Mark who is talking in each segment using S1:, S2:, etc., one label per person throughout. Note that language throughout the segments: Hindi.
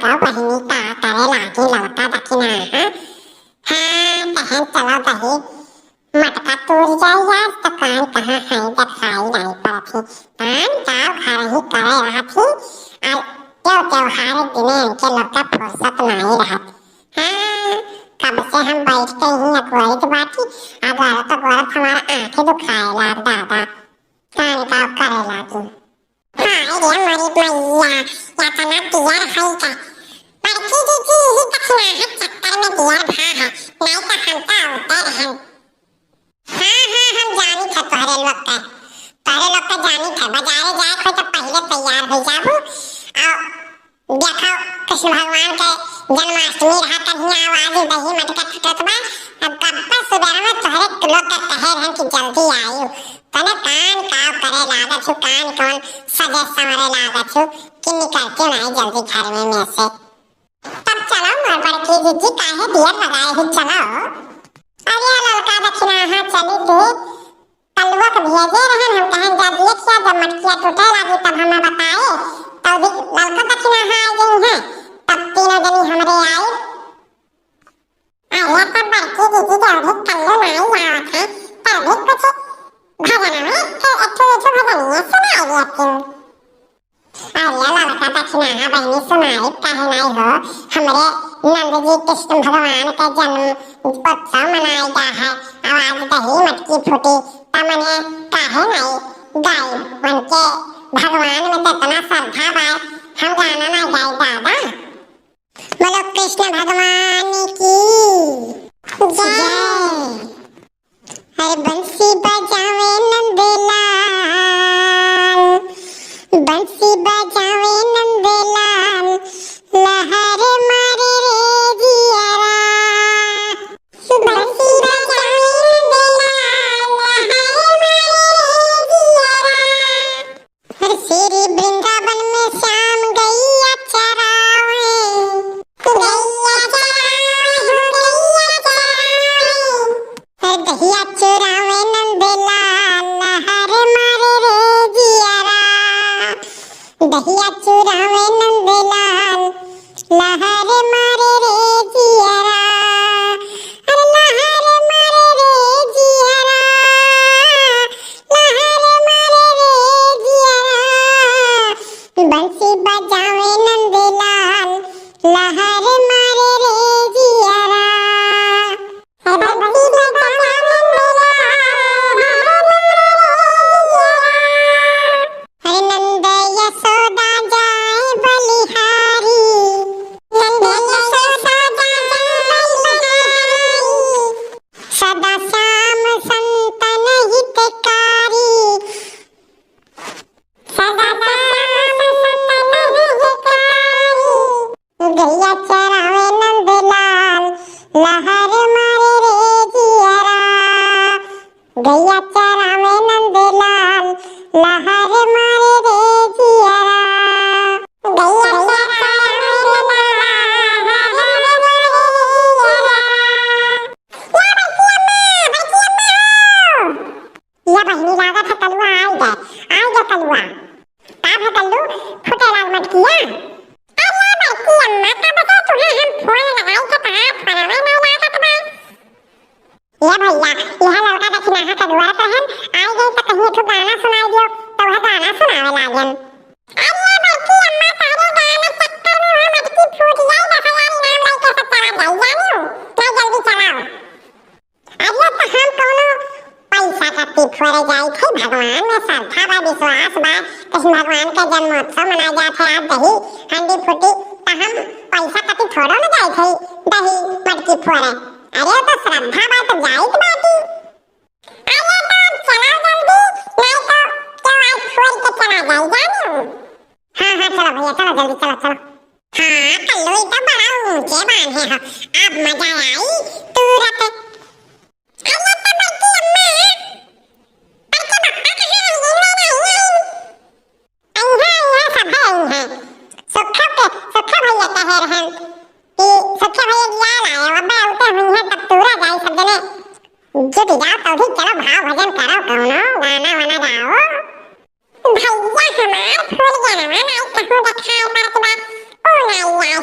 S1: गाव बहिणी तारे लागी लवता दखिना हा तहन चला दही मटका तोड़ जाए तो कान कहाँ है दिखाई नहीं पड़ती कान गाँव खा रही करे रहा थी और त्योहार दिने इनके लोग का फुर्सत नहीं रहा हाँ कब से हम बैठते ही अगुवाई की बाती अगर तो गौरव हमारा आंखें दुखाए ला दादा कान गाँव करे लागी हाँ ये मरी मैया या तना दिया रहा का बड़की दीदी ही दखना है चक्कर में दिया रहा है नहीं तो हम तो उतर हैं हाँ हम जानी था तोहरे लोग का जानी था बाजारे जाए कोई तो पहले तैयार हो जाबू और देखो कृष्ण भगवान के जन्माष्टमी रहा तभी आवाज दही मटका छुटत बा अब कब सुबह में तोहरे लोग का कहे रहन कि जल्दी आयु तने कान काव करे लागा छु कान कौन सजे संवरे लागा छु कि निकलते नहीं जल्दी घर में से तब चलो मोर बड़की जीजी काहे दिया लगाए ही चलो अरे लड़का दक्षिणा हाँ चली थी कलवा को भेजे रहन हम कहें जब ये क्या जब मटकिया टूटे लगी तब हमें बताए तब भी लड़का दक्षिणा हाँ आ गई है तब तीनों जनी हमरे आई अरे तब बड़की दीदी जो भी कल्लू नहीं आवा था तब भी कुछ भजन में फिर अच्छे भजनिया सुनाई थी अरे लड़का दक्षिणा हाँ बहनी सुनाई कहे नहीं हो हमरे नंद जी कृष्ण भगवान का जन्म उत्सव मनाया गया है आवाज दही मटकी फूटी तमने काहे नहीं गाय बन के भगवान में इतना श्रद्धा बा हम गाना ना गाय दादा बोलो कृष्ण भगवान की जय अरे बंसी बजावे नंदलाल बंसी बजावे नंदलाल लहर मारे रे जियारा बंसी बजावे नंदलाल लहर मारे रे जियारा हर श्री वृंदावन में श्याम गैया चरावे हर दहिया चुरावे नंदलाल लहर मारे रे जियारा दहिया चुरावे नंदलाल लहर मारे रे जियारा अरे लहर मारे रे जियारा लहर मारे रे जियारा बंसी बजावे नंदलाल लहर मारे रे जियारा बंसी बजावे हरे नंद यशोदा जाए बलिहारी नंद यशोदा जाए बलिहारी सदा श्याम संतन हितकारी सदा श्याम संतन हितकारी गैया चरावे नंदलाल लहर मारे रे जियारा गैया चरावे नंदलाल लहर मारे रे जियारा गैया चरावे या बहनी लागा था कलुआ आई गए कलुआ का है कल्लू फुटे लाल मटकिया अरे बड़की अम्मा का बता तुम्हें हम फोन लगाई के कहा फोन में नहीं लागत बा या भैया यह लड़का दक्षिणा हाँ का द्वार पर हम आई गई तो कहीं तो गाना सुनाई दियो तो वह गाना सुनावे लागन अरे बड़की अम्मा तारे गाना चक्कर में वह मटकी फूट जाए ना हमारी नाम नहीं कैसे चला जाए जानो मैं जल्दी चलाओ अरे तो हम कोनो पैसा का पिछोड़े जाए थे भगवान में श्रद्धा बा विश्वास बा कृष्ण भगवान का जन्मोत्सव मनाया गया था आज दही हंडी फूटी तो हम पैसा का पिछोड़ो में जाए थे दही मटकी फोड़े अरे तो श्रद्धा बा तो जाए की बाती अरे तो चलाओ जल्दी नहीं तो क्यों आज फोड़ के चला जाए जानो हाँ चलो भैया चलो जल्दी चलो हाँ कल्लू तो बड़ा ऊंचे बांधे हो अब मजा आई तुरंत अरे तो बड़की अम्मा बड़के पप्पा कहाँ हैं ये सब है सुखा भैया कह रहे हैं कि सुखा भैया गया लाए अब उठे हुई है तब पूरा जाए सब जने जुट जाओ तो भी चलो भाव भजन करो कौनो गाना वाना गाओ भैया हमार फूल गया ना नहीं कहूँ दिखाई पड़ती बा ओ नहीं आई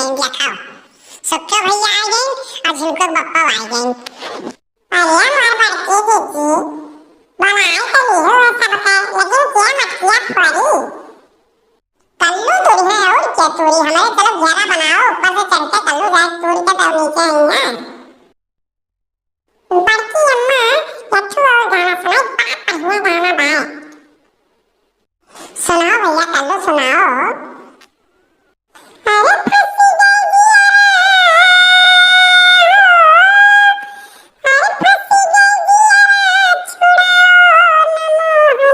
S1: गेंदिया खाओ। सुखो भैया आ गए और झुमको बप्पा आ गए। अरे मार बड़की दीदी बनाए तो नहीं हो ऐसा बताए, लेकिन क्या मत किया खोरी। कल्लू तूरी है और क्या तूरी, हमारे चलो 11 बनाओ, ऊपर से चढ़ते कल्लू जाए तूरी का तो नीचे आएंगे। बड़की अम्मा लट्ठू और गाना सुनाओ, बढ़िया गाना गाए। सुनाओ भैया कल्लू सुनाओ। अरे फंसी गई जिया, अरे फंसी गई जिया, छुड़ाओ न मोहन,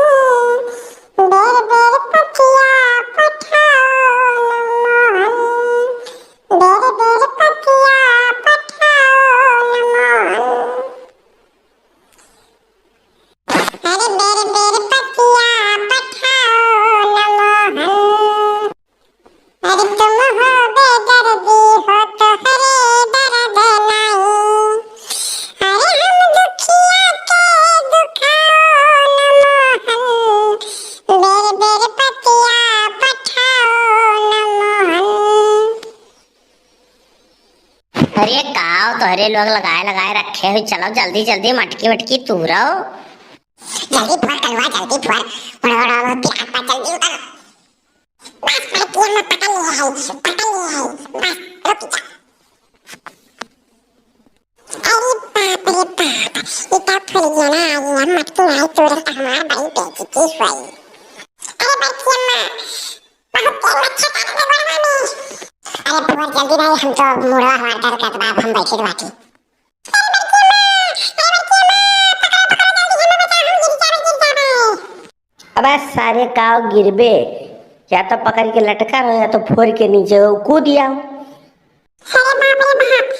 S1: बेर बेर पतिया पठाओ न मोहन, बेर बेर पतिया पठाओ न मोहन। अरे बेर बेर पतिया पठाओ न मोहन, अरे तुम हो बेदर्दी हो तो हरे दर्द नहीं, अरे हम दुखिया के दुखाओ न मोहन, बेर बेर पतिया पठाओ न मोहन।
S2: अरे काव तोहरे लोग लगाए लगाए रखे हुए, चलो जल्दी जल्दी मटकी वटकी तूरो।
S1: जल्दी फोड़ कलवा, जल्दी फोड़, बड़ा प्यार पर जल्दी उतर। बस बड़की अम्मा पकड़ लिए है, बस रुक जा। अरे बाप रे बाप, इतना फुल गया ना ये मटकी नहीं तोड़ तो हमारी बड़ी बेइज्जती हुई। अरे बड़की अम्मा बहुत तेल अच्छा कर दे बड़वा में। अरे फोड़ जल्दी नहीं, हम तो मुड़वा हमारा डर का बाप हम बैठे बाकी।
S2: अबे सारे काव गिरबे, या तो पकड़ के लटका रहो या तो फोड़ के नीचे कूद आओ।
S1: अरे बाप रे बाप,